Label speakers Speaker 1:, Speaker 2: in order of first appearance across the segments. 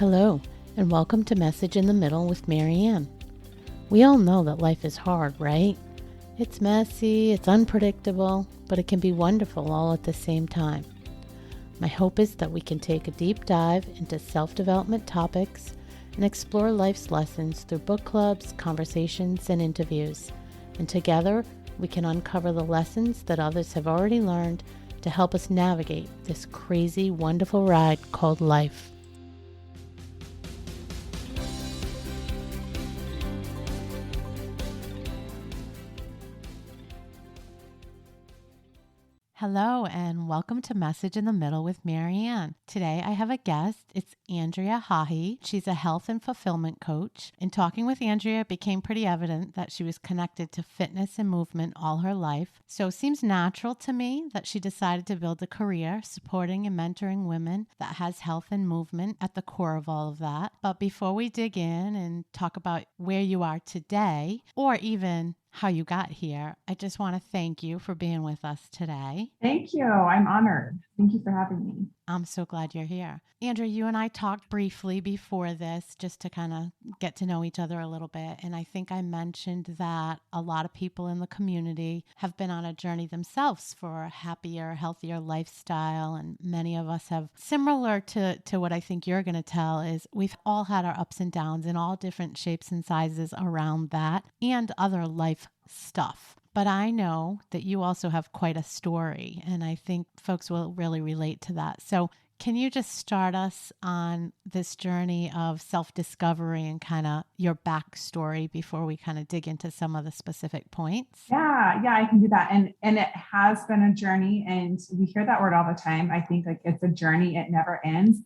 Speaker 1: Hello, and welcome to Message in the Middle with Marianne. We all know that life is hard, right? It's messy, it's unpredictable, but it can be wonderful all at the same time. My hope is that we can take a deep dive into self-development topics and explore life's lessons through book clubs, conversations, and interviews. And together, we can uncover the lessons that others have already learned to help us navigate this crazy, wonderful ride called life. Hello, and welcome to Message in the Middle with Marianne. Today I have a guest. It's Andrea Haughey. She's a health and fulfillment coach. In talking with Andrea, it became pretty evident that she was connected to fitness and movement all her life. So it seems natural to me that she decided to build a career supporting and mentoring women that has health and movement at the core of all of that. But before we dig in and talk about where you are today, or even how you got here, I just want to thank you for being with us today.
Speaker 2: Thank you. I'm honored. Thank you for having me.
Speaker 1: I'm so glad you're here. Andrea, you and I talked briefly before this just to kind of get to know each other a little bit. And I think I mentioned that a lot of people in the community have been on a journey themselves for a happier, healthier lifestyle. And many of us have, similar to what I think you're going to tell, is we've all had our ups and downs in all different shapes and sizes around that and other life stuff. But I know that you also have quite a story, and I think folks will really relate to that. So can you just start us on this journey of self-discovery and kind of your backstory before we kind of dig into some of the specific points?
Speaker 2: Yeah, I can do that. And it has been a journey, and we hear that word all the time. I think like it's a journey, it never ends.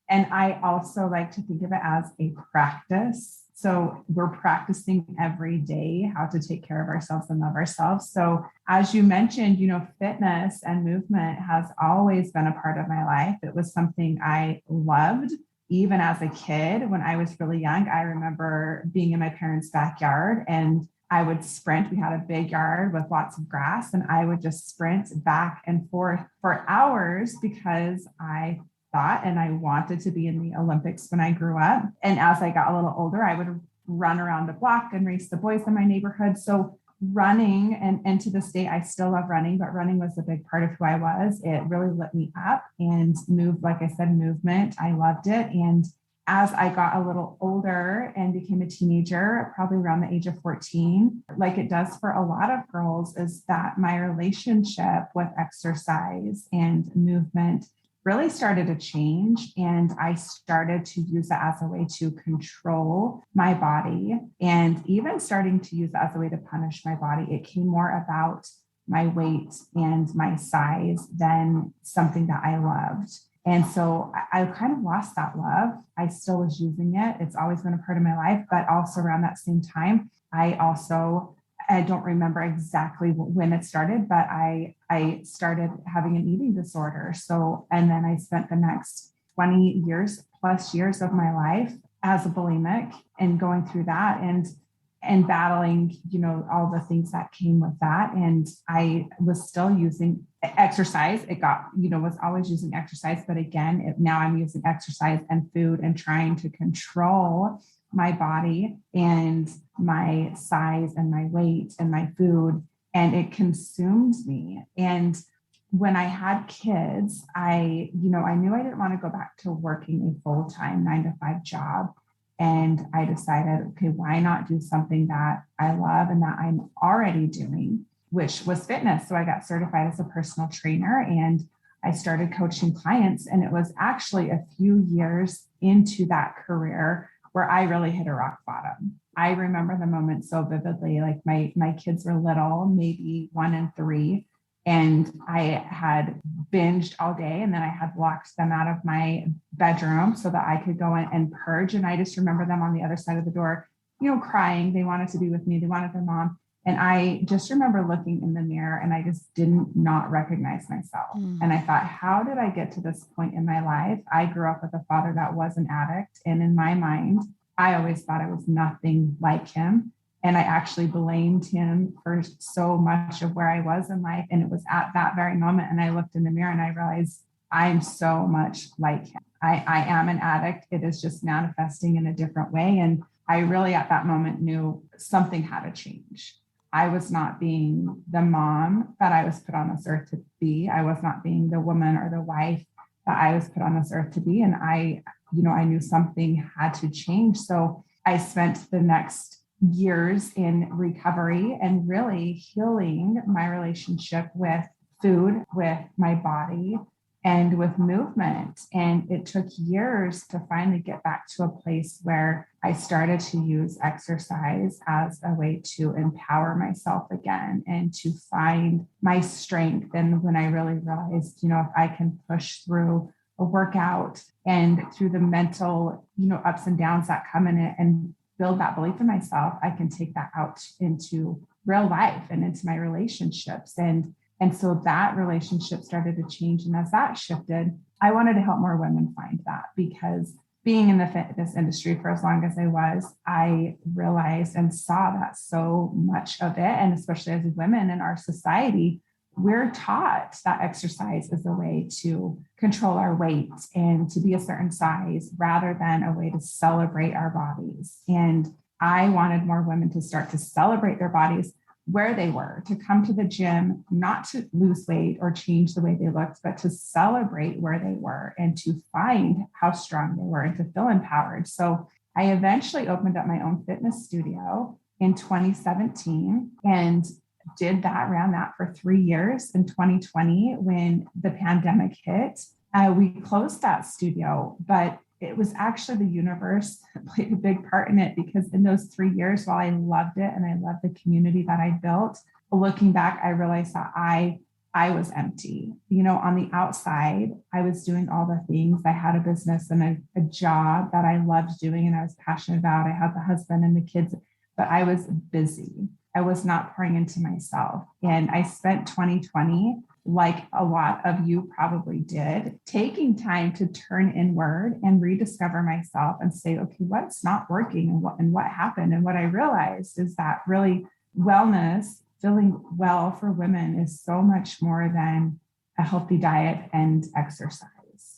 Speaker 2: And I also like to think of it as a practice. So we're practicing every day how to take care of ourselves and love ourselves. So as you mentioned, fitness and movement has always been a part of my life. It was something I loved. Even as a kid, when I was really young, I remember being in my parents' backyard and I would sprint. We had a big yard with lots of grass, and I would just sprint back and forth for hours because I thought and I wanted to be in the Olympics when I grew up. And as I got a little older, I would run around the block and race the boys in my neighborhood. So running, and to this day, I still love running, but running was a big part of who I was. It really lit me up and moved, like I said, movement. I loved it. And as I got a little older and became a teenager, probably around the age of 14, like it does for a lot of girls, is that my relationship with exercise and movement really started to change. And I started to use it as a way to control my body, and even starting to use it as a way to punish my body. It came more about my weight and my size than something that I loved. And so I kind of lost that love. I still was using it. It's always been a part of my life, but also around that same time, I don't remember exactly when it started, but I started having an eating disorder. So, and then I spent the next 20 years plus years of my life as a bulimic and going through that and battling, all the things that came with that. And I was still using exercise. It got, was always using exercise, but again, now I'm using exercise and food and trying to control my body and my size and my weight and my food, and it consumed me. And when I had kids, I knew I didn't want to go back to working a full-time 9-to-5 job. And I decided, okay, why not do something that I love and that I'm already doing, which was fitness. So I got certified as a personal trainer and I started coaching clients. And it was actually a few years into that career where I really hit a rock bottom. I remember the moment so vividly. Like my kids were little, maybe 1 and 3, and I had binged all day, and then I had locked them out of my bedroom so that I could go in and purge. And I just remember them on the other side of the door, crying. They wanted to be with me. They wanted their mom. And I just remember looking in the mirror and I just didn't not recognize myself. And I thought, how did I get to this point in my life? I grew up with a father that was an addict. And in my mind, I always thought I was nothing like him. And I actually blamed him for so much of where I was in life. And it was at that very moment. And I looked in the mirror and I realized I'm so much like him. I am an addict. It is just manifesting in a different way. And I really at that moment knew something had to change. I was not being the mom that I was put on this earth to be. I was not being the woman or the wife that I was put on this earth to be. And I knew something had to change. So I spent the next years in recovery and really healing my relationship with food, with my body, and with movement. And it took years to finally get back to a place where I started to use exercise as a way to empower myself again and to find my strength. And when I really realized, if I can push through a workout and through the mental, ups and downs that come in it and build that belief in myself, I can take that out into real life and into my relationships. And so that relationship started to change. And as that shifted, I wanted to help more women find that, because being in the fitness industry for as long as I was, I realized and saw that so much of it, and especially as women in our society, we're taught that exercise is a way to control our weight and to be a certain size rather than a way to celebrate our bodies. And I wanted more women to start to celebrate their bodies where they were, to come to the gym, not to lose weight or change the way they looked, but to celebrate where they were and to find how strong they were and to feel empowered. So I eventually opened up my own fitness studio in 2017 and ran that for 3 years. In 2020, when the pandemic hit, we closed that studio, but it was actually the universe that played a big part in it, because in those 3 years, while I loved it and I loved the community that I built, looking back, I realized that I was empty. On the outside, I was doing all the things. I had a business and a job that I loved doing and I was passionate about. I had the husband and the kids, but I was busy. I was not pouring into myself. And I spent 2020, like a lot of you probably did, taking time to turn inward and rediscover myself and say, okay, what's not working and what happened? And what I realized is that really wellness, feeling well for women, is so much more than a healthy diet and exercise.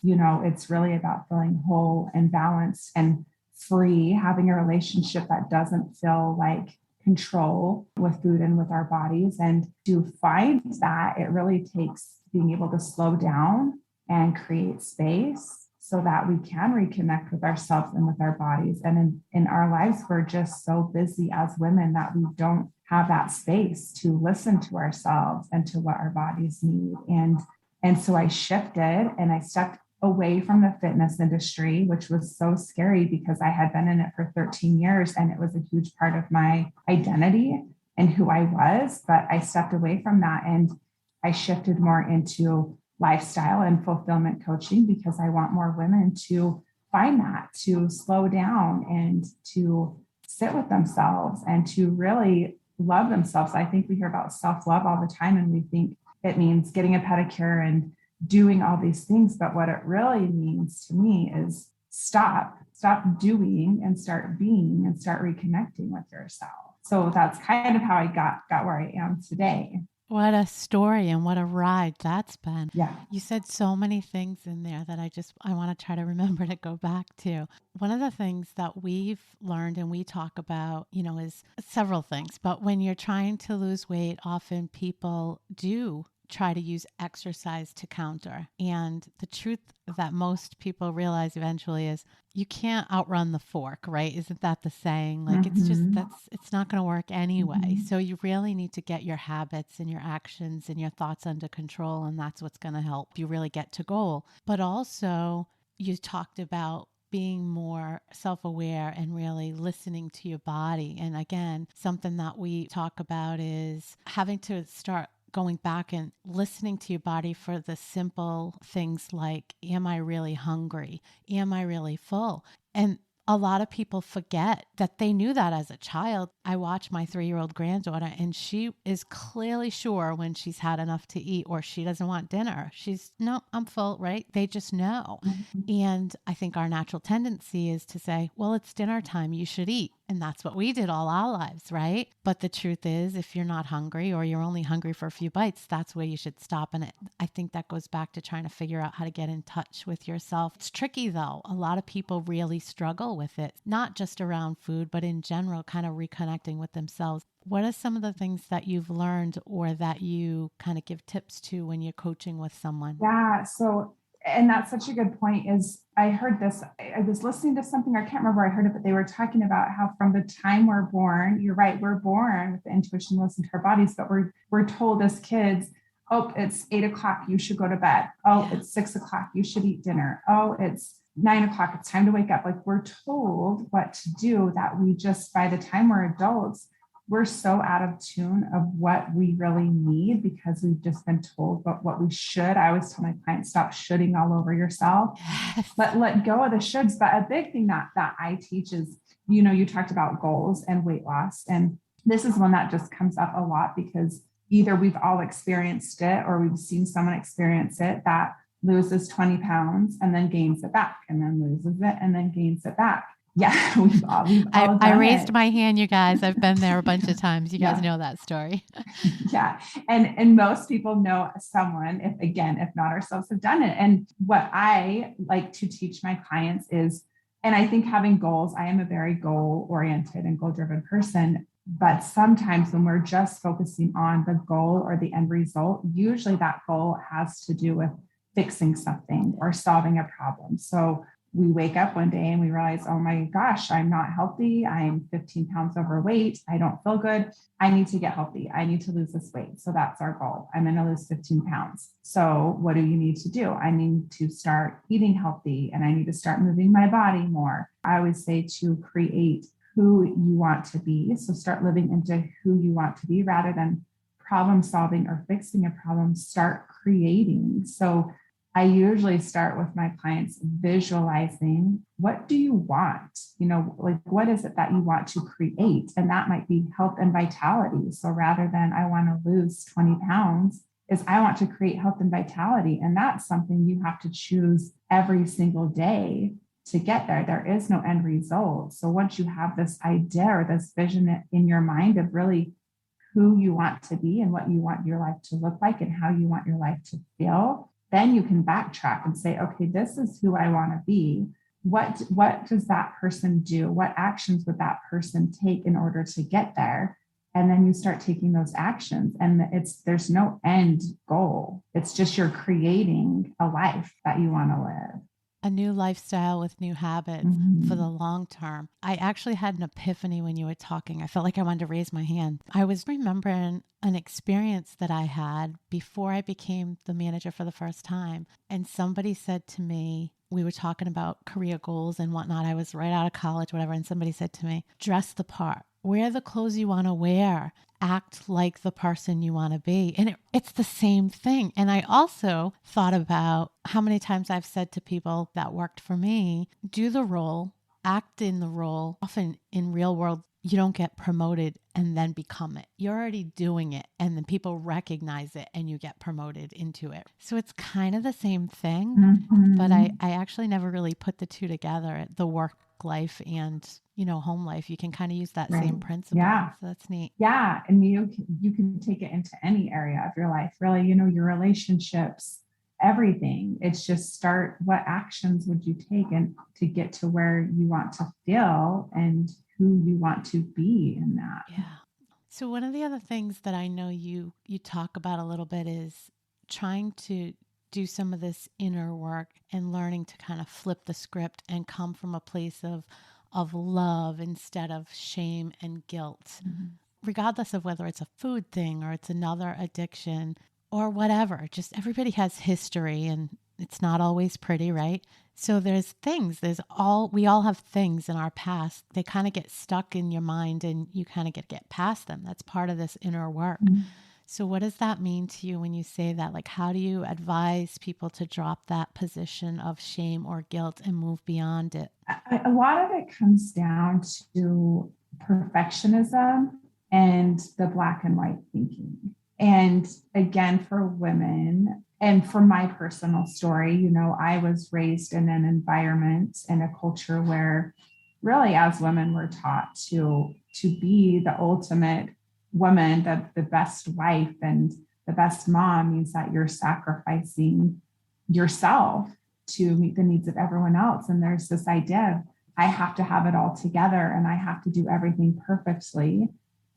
Speaker 2: It's really about feeling whole and balanced and free, having a relationship that doesn't feel like control with food and with our bodies. And to find that, it really takes being able to slow down and create space so that we can reconnect with ourselves and with our bodies. And in our lives, we're just so busy as women that we don't have that space to listen to ourselves and to what our bodies need. And so I shifted and I stepped away from the fitness industry, which was so scary because I had been in it for 13 years and it was a huge part of my identity and who I was. But I stepped away from that and I shifted more into lifestyle and fulfillment coaching, because I want more women to find that, to slow down and to sit with themselves and to really love themselves. I think we hear about self-love all the time and we think it means getting a pedicure and doing all these things. But what it really means to me is stop doing and start being and start reconnecting with yourself. So that's kind of how I got where I am today.
Speaker 1: What a story and what a ride that's been.
Speaker 2: Yeah.
Speaker 1: You said so many things in there that I want to try to remember to go back to. One of the things that we've learned and we talk about, is several things. But when you're trying to lose weight, often people do try to use exercise to counter. And the truth that most people realize eventually is you can't outrun the fork, right? Isn't that the saying? Like, it's not going to work anyway. So you really need to get your habits and your actions and your thoughts under control. And that's what's going to help you really get to goal. But also you talked about being more self-aware and really listening to your body. And again, something that we talk about is having to start going back and listening to your body for the simple things like, am I really hungry? Am I really full? And a lot of people forget that they knew that as a child. I watch my 3-year-old granddaughter and she is clearly sure when she's had enough to eat or she doesn't want dinner. No, I'm full, right? They just know. And I think our natural tendency is to say, well, it's dinner time, you should eat. And that's what we did all our lives, right? But the truth is, if you're not hungry or you're only hungry for a few bites, that's where you should stop. And I think that goes back to trying to figure out how to get in touch with yourself. It's tricky though. A lot of people really struggle with it, not just around food, but in general, kind of reconnecting with themselves. What are some of the things that you've learned or that you kind of give tips to when you're coaching with someone?
Speaker 2: Yeah. So, and that's such a good point is I heard this, I was listening to something, I can't remember where I heard it, but they were talking about how from the time we're born, you're right, we're born with the intuition to listen to our bodies, but we're told as kids, oh, it's 8 o'clock, you should go to bed. Oh, it's 6 o'clock, you should eat dinner. Oh, it's 9 o'clock, it's time to wake up. Like we're told what to do that we just, by the time we're adults, we're so out of tune of what we really need because we've just been told what we should. I always tell my clients, stop shoulding all over yourself. Let go of the shoulds. But a big thing that I teach is, you talked about goals and weight loss. And this is one that just comes up a lot because either we've all experienced it or we've seen someone experience it that loses 20 pounds and then gains it back and then loses it and then gains it back. Yeah, we've all
Speaker 1: I raised my hand, you guys. I've been there a bunch of times. You guys know that story.
Speaker 2: Yeah. And most people know someone, if not ourselves, have done it. And what I like to teach my clients is, and I think having goals, I am a very goal oriented and goal driven person. But sometimes when we're just focusing on the goal or the end result, usually that goal has to do with fixing something or solving a problem. So we wake up one day and we realize, oh my gosh, I'm not healthy. I'm 15 pounds overweight. I don't feel good. I need to get healthy. I need to lose this weight. So that's our goal. I'm going to lose 15 pounds. So what do you need to do? I need to start eating healthy and I need to start moving my body more. I always say to create who you want to be. So start living into who you want to be rather than problem solving or fixing a problem. Start creating. So I usually start with my clients visualizing, what do you want? Like what is it that you want to create? And that might be health and vitality. So rather than I want to lose 20 pounds, is I want to create health and vitality. And that's something you have to choose every single day to get there. There is no end result. So once you have this idea or this vision in your mind of really who you want to be and what you want your life to look like and how you want your life to feel, then you can backtrack and say, okay, this is who I want to be. What does that person do? What actions would that person take in order to get there? And then you start taking those actions and there's no end goal. It's just you're creating a life that you want to live.
Speaker 1: A new lifestyle with new habits for the long term. I actually had an epiphany when you were talking. I felt like I wanted to raise my hand. I was remembering an experience that I had before I became the manager for the first time. And somebody said to me, we were talking about career goals and whatnot. I was right out of college, whatever. And somebody said to me, dress the part. Wear the clothes you want to wear. Act like the person you want to be. And it's the same thing. And I also thought about how many times I've said to people that worked for me, do the role, act in the role. Often in real world, you don't get promoted and then become it. You're already doing it and then people recognize it and you get promoted into it. So it's kind of the same thing, but I actually never really put the two together, the work life and home life. You can kind of use that same principle.
Speaker 2: Yeah.
Speaker 1: So that's neat.
Speaker 2: Yeah. And you can take it into any area of your life, really, your relationships, everything. It's just start, what actions would you take and to get to where you want to feel and who you want to be in that.
Speaker 1: Yeah. So one of the other things that I know you talk about a little bit is trying to do some of this inner work and learning to kind of flip the script and come from a place of love instead of shame and guilt, regardless of whether it's a food thing or it's another addiction or whatever. Just everybody has history and it's not always pretty, right? So there's things, we all have things in our past. They kind of get stuck in your mind and you kind of get past them. That's part of this inner work. So what does that mean to you when you say that? Like, how do you advise people to drop that position of shame or guilt and move beyond it?
Speaker 2: A lot of it comes down to perfectionism and the black and white thinking. And again, for women, and for my personal story, I was raised in an environment and a culture where really, as women, we're taught to be the ultimate woman, the best wife and the best mom means that you're sacrificing yourself to meet the needs of everyone else. And there's this idea of I have to have it all together and I have to do everything perfectly.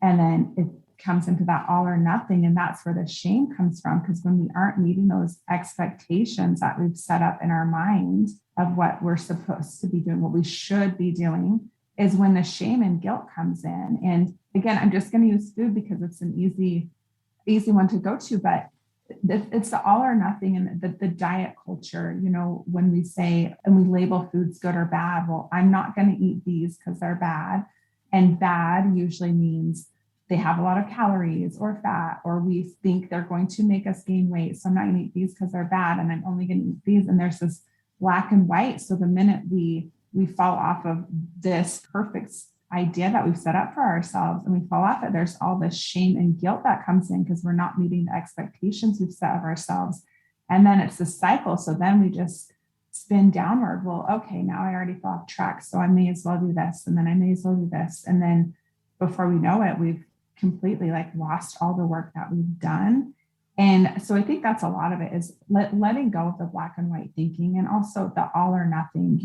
Speaker 2: And then it comes into that all or nothing. And that's where the shame comes from. Because when we aren't meeting those expectations that we've set up in our mind of what we're supposed to be doing, what we should be doing, is when the shame and guilt comes in. And again, I'm just going to use food because it's an easy one to go to, but it's the all or nothing and the diet culture, when we say, and we label foods good or bad, well, I'm not going to eat these because they're bad. And bad usually means they have a lot of calories or fat, or we think they're going to make us gain weight. So I'm not going to eat these because they're bad. And I'm only going to eat these. And there's this black and white. So the minute we fall off of this perfect idea that we've set up for ourselves and we fall off it, there's all this shame and guilt that comes in because we're not meeting the expectations we've set of ourselves. And then it's a cycle. So then we just spin downward. Well, okay, now I already fell off track. So I may as well do this. And then I may as well do this. And then before we know it, we've completely lost all the work that we've done. And so I think that's a lot of it is letting go of the black and white thinking and also the all or nothing,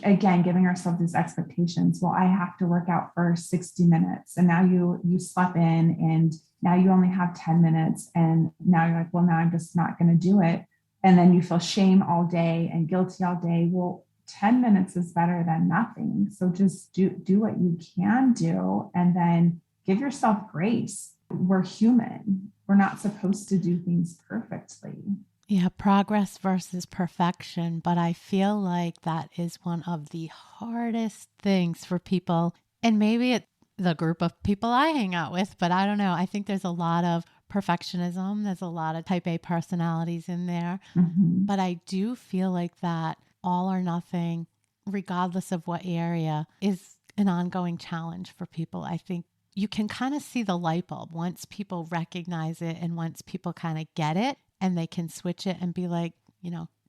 Speaker 2: again, giving ourselves these expectations. Well, I have to work out for 60 minutes and now you slept in and now you only have 10 minutes. And now you're like, well, now I'm just not going to do it. And then you feel shame all day and guilty all day. Well, 10 minutes is better than nothing. So just do what you can do and then give yourself grace. We're human. We're not supposed to do things perfectly.
Speaker 1: Yeah, progress versus perfection. But I feel like that is one of the hardest things for people. And maybe it's the group of people I hang out with, but I don't know. I think there's a lot of perfectionism. There's a lot of type A personalities in there.
Speaker 2: Mm-hmm.
Speaker 1: But I do feel like that all or nothing, regardless of what area, is an ongoing challenge for people. I think you can kind of see the light bulb once people recognize it and once people kind of get it and they can switch it and be like,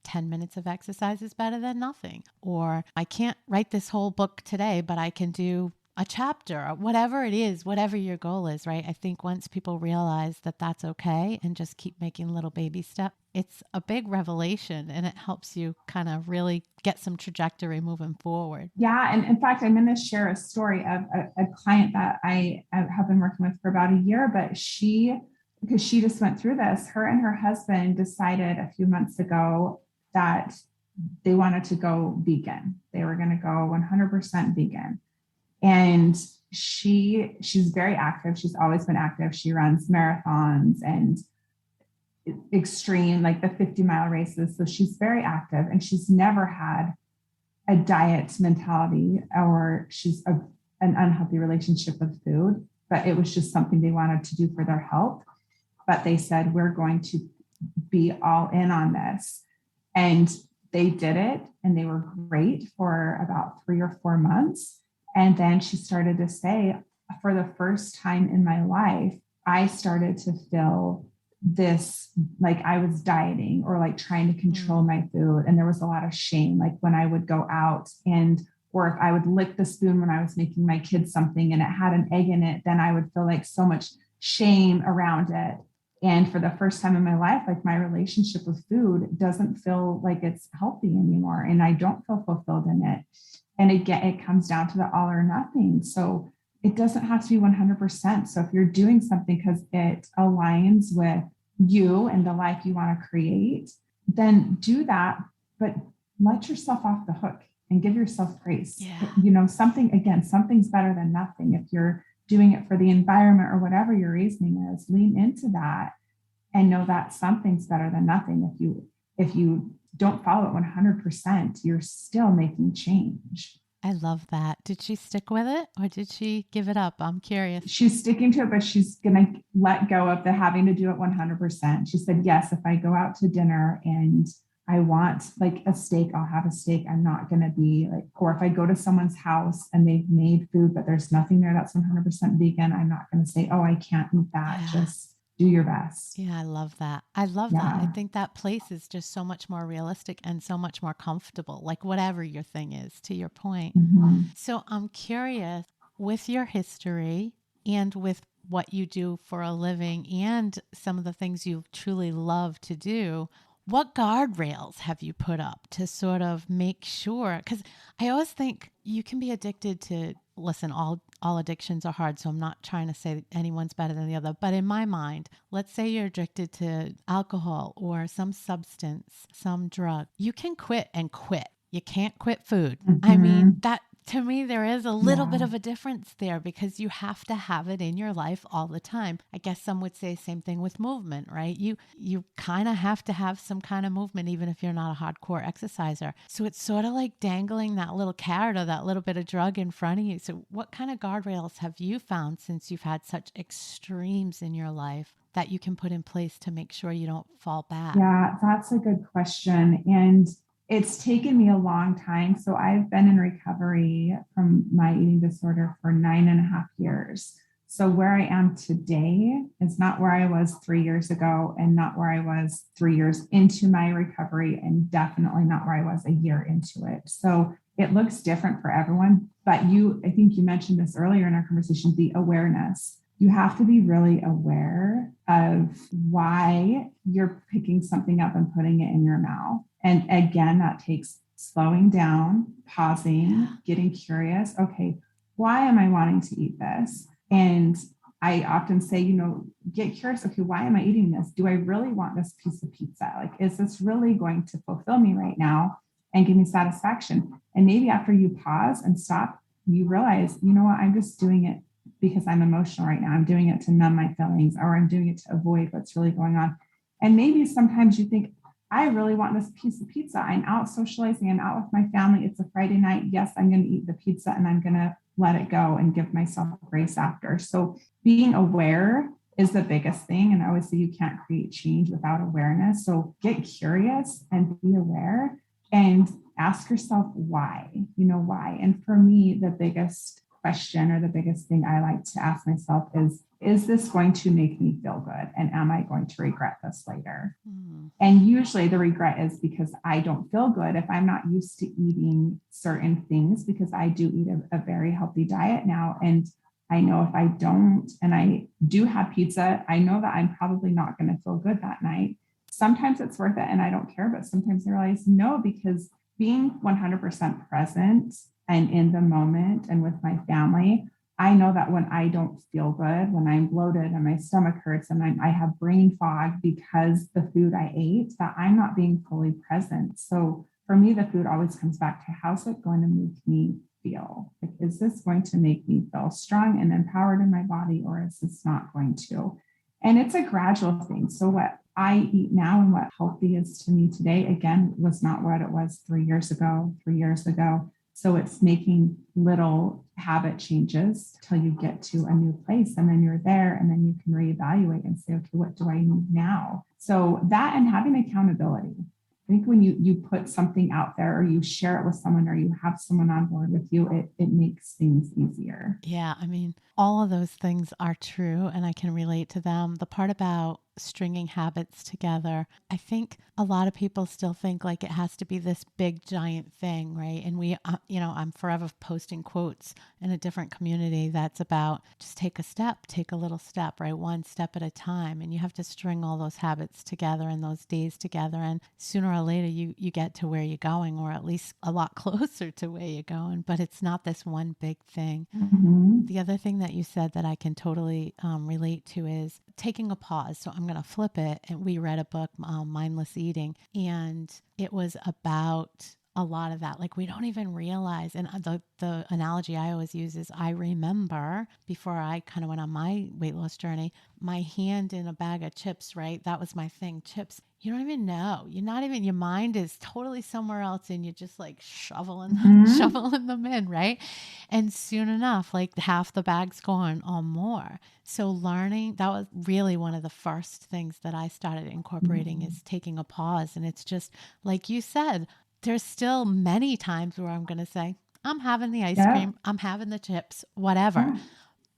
Speaker 1: 10 minutes of exercise is better than nothing. Or I can't write this whole book today, but I can do a chapter or whatever it is, whatever your goal is, right? I think once people realize that that's okay and just keep making little baby steps, it's a big revelation and it helps you kind of really get some trajectory moving forward.
Speaker 2: Yeah. And in fact, I'm going to share a story of a client that I have been working with for about a year, but because she just went through this, her and her husband decided a few months ago that they wanted to go vegan. They were going to go 100% vegan. And she's very active. She's always been active. She runs marathons and extreme, like the 50-mile races. So she's very active and she's never had a diet mentality or she's an unhealthy relationship with food, but it was just something they wanted to do for their health. But they said, we're going to be all in on this. And they did it and they were great for about 3 or 4 months. And then she started to say, for the first time in my life, I started to feel this, like I was dieting or like trying to control my food. And there was a lot of shame, like when I would go out or if I would lick the spoon when I was making my kids something and it had an egg in it, then I would feel like so much shame around it. And for the first time in my life, like my relationship with food doesn't feel like it's healthy anymore. And I don't feel fulfilled in it. And again, it comes down to the all or nothing. So it doesn't have to be 100%. So if you're doing something because it aligns with you and the life you want to create, then do that, but let yourself off the hook and give yourself grace.
Speaker 1: Yeah.
Speaker 2: Something's better than nothing. If you're doing it for the environment or whatever your reasoning is, lean into that and know that something's better than nothing. If you don't follow it 100%, you're still making change.
Speaker 1: I love that. Did she stick with it or did she give it up? I'm curious.
Speaker 2: She's sticking to it, but she's going to let go of the having to do it 100%. She said, yes, if I go out to dinner and I want like a steak, I'll have a steak. I'm not going to be like, or if I go to someone's house and they've made food, but there's nothing there that's 100% vegan, I'm not going to say, oh, I can't eat that.
Speaker 1: Yeah.
Speaker 2: do your best.
Speaker 1: Yeah, I love that. I love that. I
Speaker 2: Yeah.
Speaker 1: think that place is just so much more realistic and so much more comfortable, like whatever your thing is, to your point.
Speaker 2: Mhm.
Speaker 1: So I'm curious, with your history and with what you do for a living and some of the things you truly love to do, what guardrails have you put up to sort of make sure? Because I always think you can be addicted to, listen, all addictions are hard, so I'm not trying to say that anyone's better than the other. But in my mind, let's say you're addicted to alcohol or some substance, some drug. You can quit and quit. You can't quit food. I mean,
Speaker 2: Mhm.
Speaker 1: that to me, there is a little bit
Speaker 2: Yeah.
Speaker 1: of a difference there because you have to have it in your life all the time. I guess some would say same thing with movement, right? You kind of have to have some kind of movement even if you're not a hardcore exerciser. So it's sort of like dangling that little carrot or that little bit of drug in front of you. So what kind of guardrails have you found since you've had such extremes in your life that you can put in place to make sure you don't fall back?
Speaker 2: Yeah, that's a good question. And it's taken me a long time. So I've been in recovery from my eating disorder for 9.5 years. So where I am today is not where I was 3 years ago and not where I was 3 years into my recovery and definitely not where I was a year into it. So it looks different for everyone. But I think you mentioned this earlier in our conversation, the awareness. You have to be really aware of why you're picking something up and putting it in your mouth. And again, that takes slowing down, pausing, getting curious. Okay, why am I wanting to eat this? And I often say, get curious. Okay, why am I eating this? Do I really want this piece of pizza? Like, is this really going to fulfill me right now and give me satisfaction? And maybe after you pause and stop, you realize, you know what, I'm just doing it because I'm emotional right now. I'm doing it to numb my feelings, or I'm doing it to avoid what's really going on. And maybe sometimes you think, I really want this piece of pizza. I'm out socializing. I'm out with my family. It's a Friday night. Yes, I'm going to eat the pizza and I'm going to let it go and give myself grace after. So being aware is the biggest thing. And I always say you can't create change without awareness. So get curious and be aware and ask yourself why, why. And for me, the biggest question or the biggest thing I like to ask myself is this going to make me feel good? And am I going to regret this later? And usually the regret is because I don't feel good if I'm not used to eating certain things, because I do eat a very healthy diet now. And I know if I don't, and I do have pizza, I know that I'm probably not going to feel good that night. Sometimes it's worth it and I don't care, but sometimes I realize no, because being 100% present and in the moment and with my family, I know that when I don't feel good, when I'm bloated and my stomach hurts and I have brain fog because the food I ate, that I'm not being fully present. So for me, the food always comes back to, how's it going to make me feel? Like, is this going to make me feel strong and empowered in my body, or is this not going to? And it's a gradual thing. So what I eat now and what healthy is to me today, again, was not what it was 3 years ago, 3 years ago. So it's making little habit changes till you get to a new place, and then you're there, and then you can reevaluate and say, okay, what do I need now? So that, and having accountability. I think when you put something out there or you share it with someone or you have someone on board with you, it makes things easier.
Speaker 1: Yeah, I mean, all of those things are true and I can relate to them. The part about stringing habits together, I think a lot of people still think like it has to be this big giant thing, right? And I'm forever posting quotes in a different community that's about just take a step, take a little step, right? One step at a time. And you have to string all those habits together and those days together. And sooner or later you get to where you're going, or at least a lot closer to where you're going. But it's not this one big thing.
Speaker 2: Mm-hmm.
Speaker 1: The other thing that you said that I can totally relate to is taking a pause. So I'm going to flip it. And we read a book, Mindless Eating, and it was about a lot of that. Like we don't even realize. And the analogy I always use is I remember before I kind of went on my weight loss journey, my hand in a bag of chips, right? That was my thing, chips. You don't even know. Your mind is totally somewhere else and you're just like shoveling them in, right? And soon enough, like half the bag's gone or more. So learning, that was really one of the first things that I started incorporating is taking a pause. And it's just like you said, there's still many times where I'm going to say, I'm having the ice
Speaker 2: Yeah.
Speaker 1: cream, I'm having the chips, whatever.
Speaker 2: Yeah.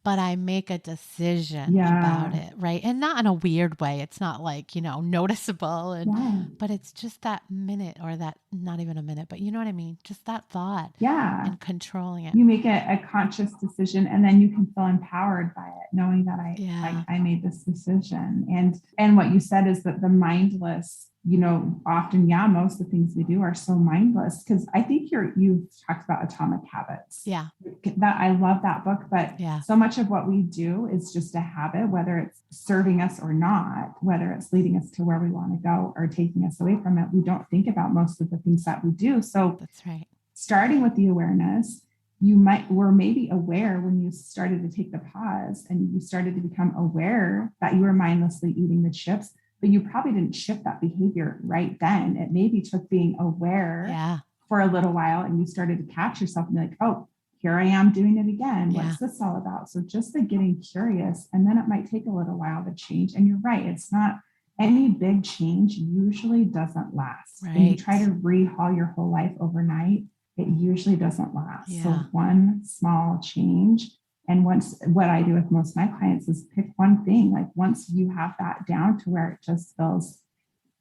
Speaker 1: but I make a decision about
Speaker 2: Yeah.
Speaker 1: it, right? And not in a weird way. It's not like, noticeable
Speaker 2: Yeah.
Speaker 1: but it's just that minute or that not even a minute, but you know what I mean? Just that thought
Speaker 2: Yeah.
Speaker 1: and controlling it.
Speaker 2: You make a conscious decision, and then you can feel empowered by it, knowing that
Speaker 1: Yeah.
Speaker 2: I made this decision. And what you said is that the mindless, often, yeah, most of the things we do are so mindless, because I think you've talked about Atomic Habits.
Speaker 1: Yeah.
Speaker 2: That I love that book, but
Speaker 1: Yeah.
Speaker 2: so much of what we do is just a habit, whether it's serving us or not, whether it's leading us to where we want to go or taking us away from it. We don't think about most of the things that we do. So
Speaker 1: that's right.
Speaker 2: Starting with the awareness, were maybe aware when you started to take the pause and you started to become aware that you were mindlessly eating the chips, but you probably didn't shift that behavior right then. It maybe took being aware for a little while, and you started to catch yourself and be like, oh, here I am doing it again. What's this all about? So just the getting curious, and then it might take a little while to change. And you're right, it's not any big change usually doesn't last.
Speaker 1: Right.
Speaker 2: When you try to rehaul your whole life overnight, it usually doesn't last.
Speaker 1: Yeah.
Speaker 2: So one small change. And what I do with most of my clients is pick one thing. Like once you have that down to where it just feels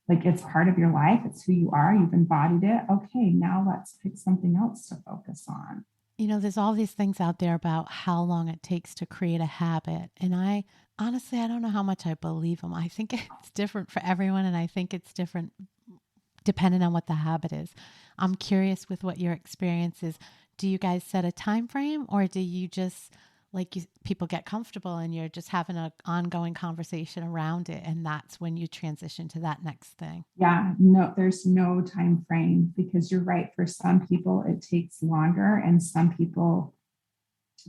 Speaker 2: like it's part of your life, it's who you are, you've embodied it. Okay, now let's pick something else to focus on.
Speaker 1: There's all these things out there about how long it takes to create a habit. And I don't know how much I believe them. I think it's different for everyone. And I think it's different depending on what the habit is. I'm curious with what your experience is. Do you guys set a time frame, or do you just people get comfortable and you're just having an ongoing conversation around it, and that's when you transition to that next thing?
Speaker 2: Yeah, no, there's no time frame, because you're right. For some people, it takes longer, and some people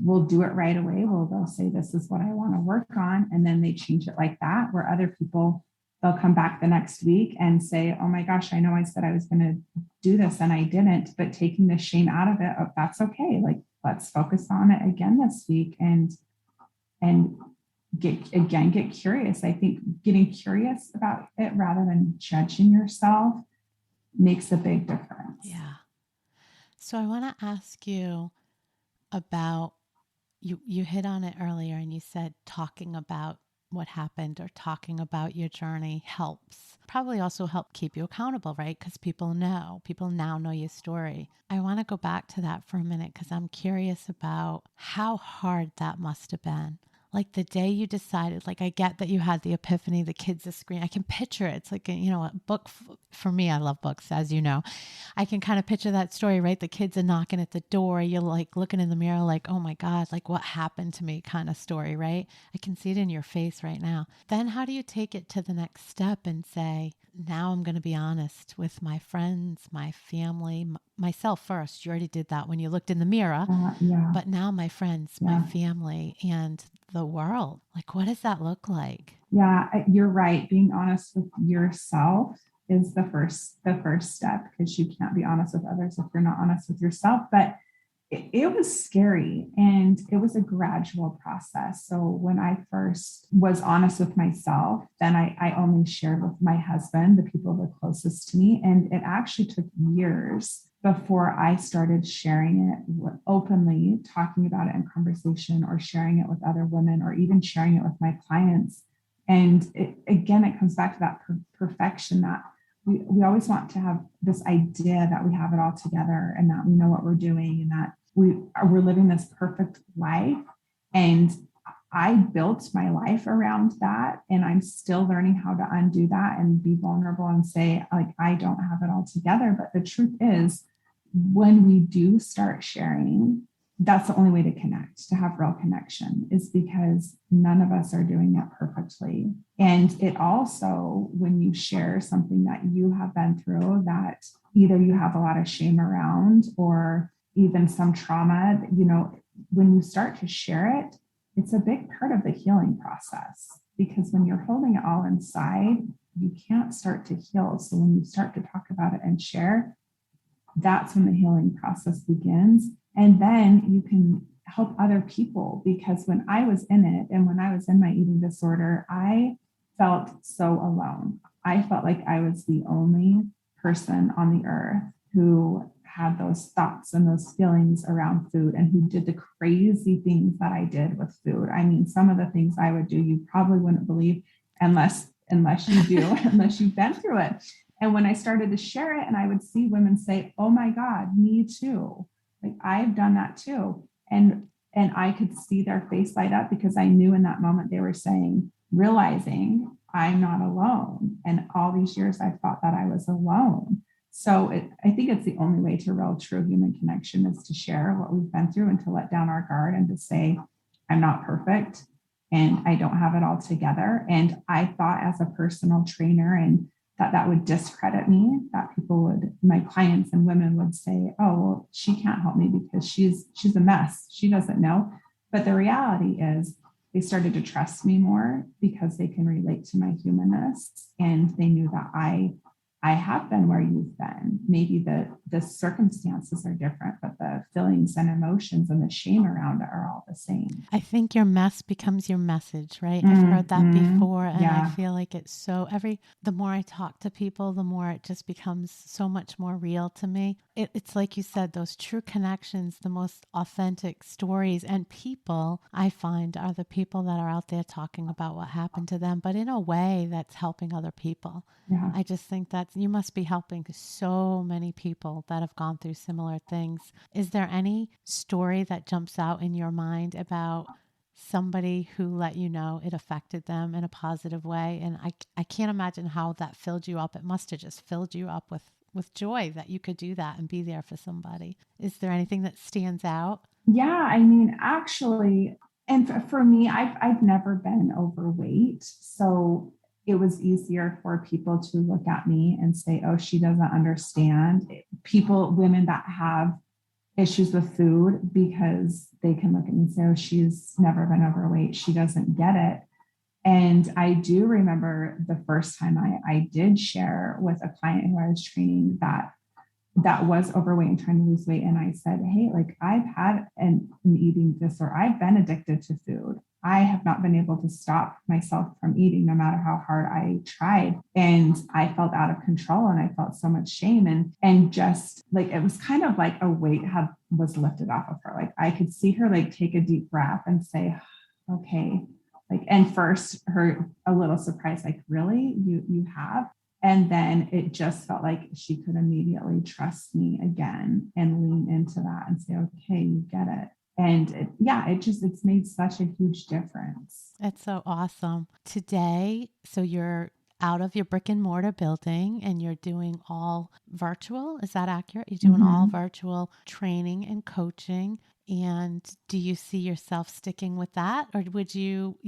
Speaker 2: will do it right away. Well, they'll say, this is what I want to work on, and then they change it like that. Where other people, they'll come back the next week and say, oh my gosh, I know I said I was going to do this and I didn't, but taking the shame out of it, that's okay. Like, let's focus on it again this week and get curious. I think getting curious about it rather than judging yourself makes a big difference.
Speaker 1: Yeah. So I want to ask you about, you hit on it earlier, and you said talking about what happened or talking about your journey helps. Probably also help keep you accountable, right? Because people now know your story. I want to go back to that for a minute, because I'm curious about how hard that must have been. Like the day you decided, I get that you had the epiphany, the kids are screaming. I can picture it. It's like, a book. For me, I love books, as you know. I can kind of picture that story, right? The kids are knocking at the door. You're looking in the mirror like, oh my God, what happened to me kind of story, right? I can see it in your face right now. Then how do you take it to the next step and say, now I'm going to be honest with my friends, my family, myself first. You already did that when you looked in the mirror. But now my friends, my family, and the world. What does that look like?
Speaker 2: Yeah, you're right. Being honest with yourself is the first step, because you can't be honest with others if you're not honest with yourself. But it was scary, and it was a gradual process. So when I first was honest with myself, then I only shared with my husband, the people the closest to me. And it actually took years before I started sharing it openly, talking about it in conversation, or sharing it with other women, or even sharing it with my clients. And it comes back to that perfection, that we always want to have this idea that we have it all together, and that we know what we're doing, and that we're living this perfect life. And I built my life around that, and I'm still learning how to undo that and be vulnerable and say, I don't have it all together. But the truth is, when we do start sharing, that's the only way to connect, to have real connection, is because none of us are doing it perfectly. And it also, when you share something that you have been through, that either you have a lot of shame around, or even some trauma, when you start to share it, it's a big part of the healing process, because when you're holding it all inside, you can't start to heal. So when you start to talk about it and share, that's when the healing process begins. And then you can help other people, because when I was in it, and when I was in my eating disorder, I felt so alone. I felt like I was the only person on the earth who had those thoughts and those feelings around food and who did the crazy things that I did with food. I mean, some of the things I would do, you probably wouldn't believe unless you do, unless you've been through it. And when I started to share it and I would see women say, oh my God, me too. Like I've done that too. And I could see their face light up because I knew in that moment they were realizing I'm not alone. And all these years I thought that I was alone. So I think it's the only way to real true human connection is to share what we've been through and to let down our guard and to say, I'm not perfect and I don't have it all together. And I thought as a personal trainer and that would discredit me, that my clients and women would say, oh, well, she can't help me because she's a mess. She doesn't know. But the reality is they started to trust me more because they can relate to my humanness. And they knew that I have been where you've been. Maybe the circumstances are different, but the feelings and emotions and the shame around it are all the same.
Speaker 1: I think your mess becomes your message, right? I've heard that before. And I feel like it's the more I talk to people, the more it just becomes so much more real to me. It's like you said, those true connections, the most authentic stories and people I find are the people that are out there talking about what happened to them, but in a way that's helping other people.
Speaker 2: Yeah.
Speaker 1: I just think that you must be helping so many people that have gone through similar things. Is there any story that jumps out in your mind about somebody who let you know it affected them in a positive way? And I can't imagine how that filled you up. It must have just filled you up with joy that you could do that and be there for somebody. Is there anything that stands out?
Speaker 2: Yeah, I mean, actually, and for me, I've never been overweight. So it was easier for people to look at me and say, oh, she doesn't understand. Women that have issues with food, because they can look at me and say, oh, she's never been overweight. She doesn't get it. And I do remember the first time I did share with a client who I was training that was overweight and trying to lose weight. And I said, hey, like I've had an eating disorder. I've been addicted to food. I have not been able to stop myself from eating no matter how hard I tried. And I felt out of control and I felt so much shame and just like, it was kind of like a weight was lifted off of her. Like I could see her like take a deep breath and say, okay, like, and first her a little surprised, like, really, you have? And then it just felt like she could immediately trust me again and lean into that and say, okay, you get it. And it's made such a huge difference.
Speaker 1: That's so awesome. Today, so you're out of your brick and mortar building and you're doing all virtual. Is that accurate? You're doing all virtual training and coaching. And do you see yourself sticking with that? Or would you,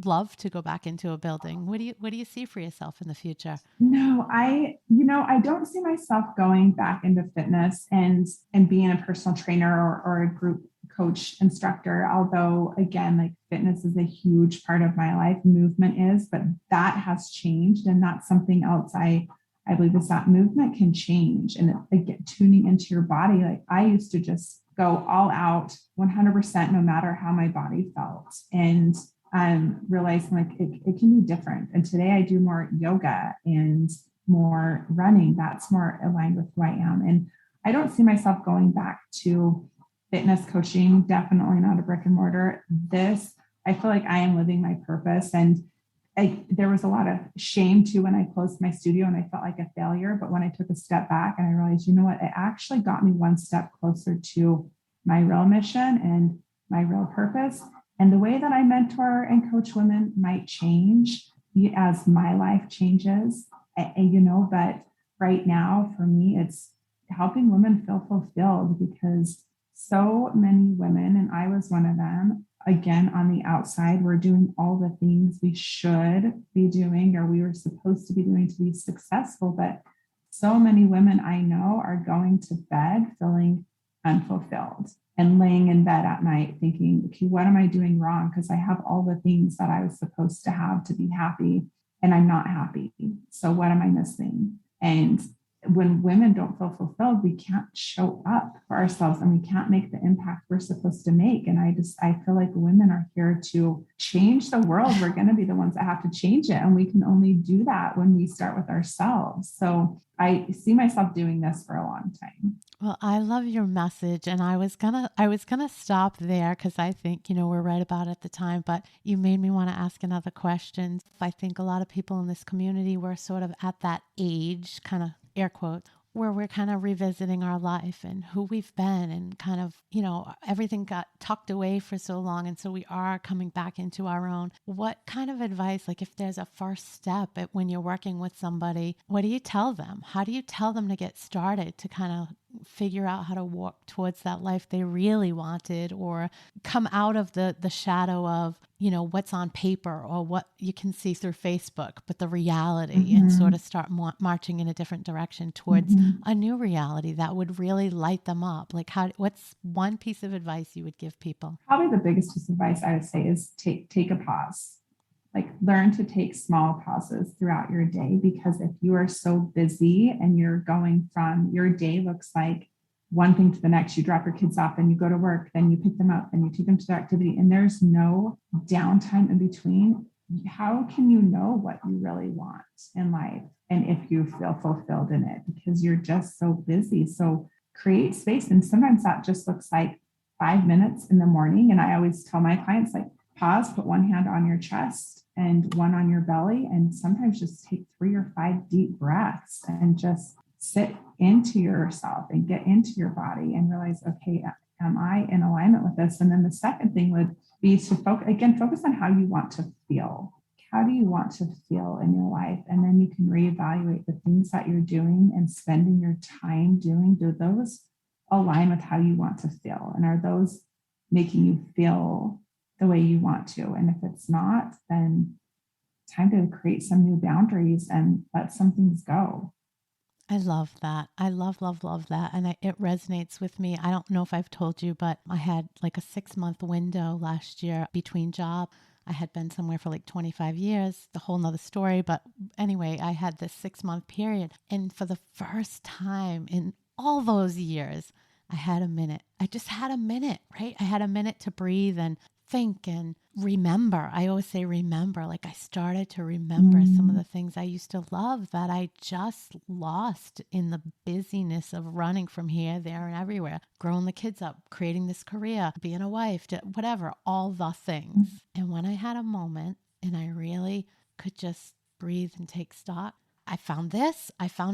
Speaker 1: love to go back into a building? What do you see for yourself in the future?
Speaker 2: No, I don't see myself going back into fitness and being a personal trainer or a group coach instructor. Although again, like fitness is a huge part of my life, movement is, but that has changed. And that's something else I believe is that movement can change and again, tuning into your body. Like I used to just go all out 100%, no matter how my body felt. And realizing like it can be different. And today I do more yoga and more running. That's more aligned with who I am. And I don't see myself going back to fitness coaching, definitely not a brick and mortar. I feel like I am living my purpose. And there was a lot of shame too when I closed my studio and I felt like a failure. But when I took a step back and I realized, you know what, it actually got me one step closer to my real mission and my real purpose. And the way that I mentor and coach women might change as my life changes. But right now for me, it's helping women feel fulfilled because so many women, and I was one of them, again, on the outside, we're doing all the things we should be doing or we were supposed to be doing to be successful. But so many women I know are going to bed feeling unfulfilled and laying in bed at night thinking, okay, what am I doing wrong? Because I have all the things that I was supposed to have to be happy and I'm not happy. So what am I missing? And when women don't feel fulfilled, we can't show up for ourselves and we can't make the impact we're supposed to make. And I feel like women are here to change the world. We're going to be the ones that have to change it. And we can only do that when we start with ourselves. So I see myself doing this for a long time.
Speaker 1: Well, I love your message, and I was gonna stop there because I think, we're right about at the time, but you made me want to ask another question. I think a lot of people in this community were sort of at that age, kind of air quotes, where we're kind of revisiting our life and who we've been and kind of, everything got tucked away for so long. And so we are coming back into our own. What kind of advice, like if there's a first step when you're working with somebody, what do you tell them? How do you tell them to get started to kind of figure out how to walk towards that life they really wanted, or come out of the shadow of, what's on paper or what you can see through Facebook, but the reality, and sort of start marching in a different direction towards a new reality that would really light them up? Like what's one piece of advice you would give people?
Speaker 2: Probably the biggest piece of advice I would say is take a pause. Like learn to take small pauses throughout your day, because if you are so busy and you're going from your day looks like one thing to the next, you drop your kids off and you go to work, then you pick them up and you take them to their activity, and there's no downtime in between. How can you know what you really want in life and if you feel fulfilled in it, because you're just so busy? So create space. And sometimes that just looks like 5 minutes in the morning. And I always tell my clients, like, pause, put one hand on your chest and one on your belly, and sometimes just take 3 or 5 deep breaths and just sit into yourself and get into your body and realize, okay, am I in alignment with this? And then the second thing would be to focus on how you want to feel. How do you want to feel in your life? And then you can reevaluate the things that you're doing and spending your time doing. Do those align with how you want to feel? And are those making you feel the way you want to? And if it's not, then it's time to create some new boundaries and let some things go.
Speaker 1: I love that. I love that. And it resonates with me. I don't know if I've told you, but I had like a 6-month window last year between jobs. I had been somewhere for like 25 years, the whole nother story. But anyway, I had this 6-month period. And for the first time in all those years, I had a minute. I just had a minute, right? I had a minute to breathe and think and remember. I always say remember. Like I started to remember some of the things I used to love that I just lost in the busyness of running from here, there, and everywhere, growing the kids up, creating this career, being a wife, whatever, all the things. And when I had a moment and I really could just breathe and take stock, I found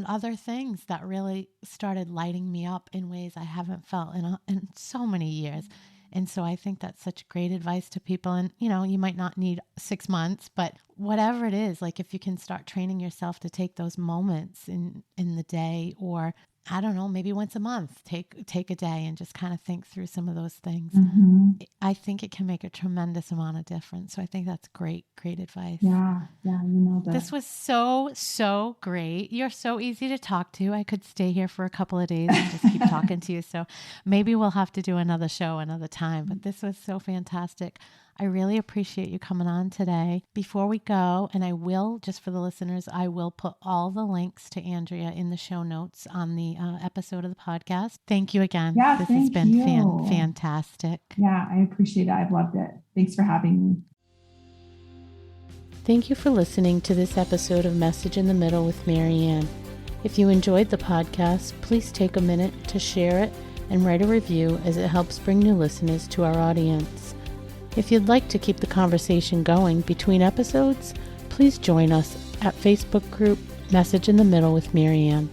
Speaker 1: other things that really started lighting me up in ways I haven't felt in so many years. And so I think that's such great advice to people. And, you might not need 6 months, but whatever it is, like if you can start training yourself to take those moments in the day, or I don't know, maybe once a month, take a day and just kind of think through some of those things. I think it can make a tremendous amount of difference. So I think that's great advice.
Speaker 2: Yeah, that.
Speaker 1: This was so great. You're so easy to talk to. I could stay here for a couple of days and just keep talking to you. So maybe we'll have to do another show another time, but this was so fantastic. I really appreciate you coming on today. Before we go, and I will, just for the listeners, I will put all the links to Andrea in the show notes on the episode of the podcast. Thank you again.
Speaker 2: Yeah,
Speaker 1: this has been fantastic.
Speaker 2: Yeah, I appreciate it. I've loved it. Thanks for having me.
Speaker 1: Thank you for listening to this episode of Message in the Middle with Marianne. If you enjoyed the podcast, please take a minute to share it and write a review, as it helps bring new listeners to our audience. If you'd like to keep the conversation going between episodes, please join us at Facebook group Message in the Middle with Marianne.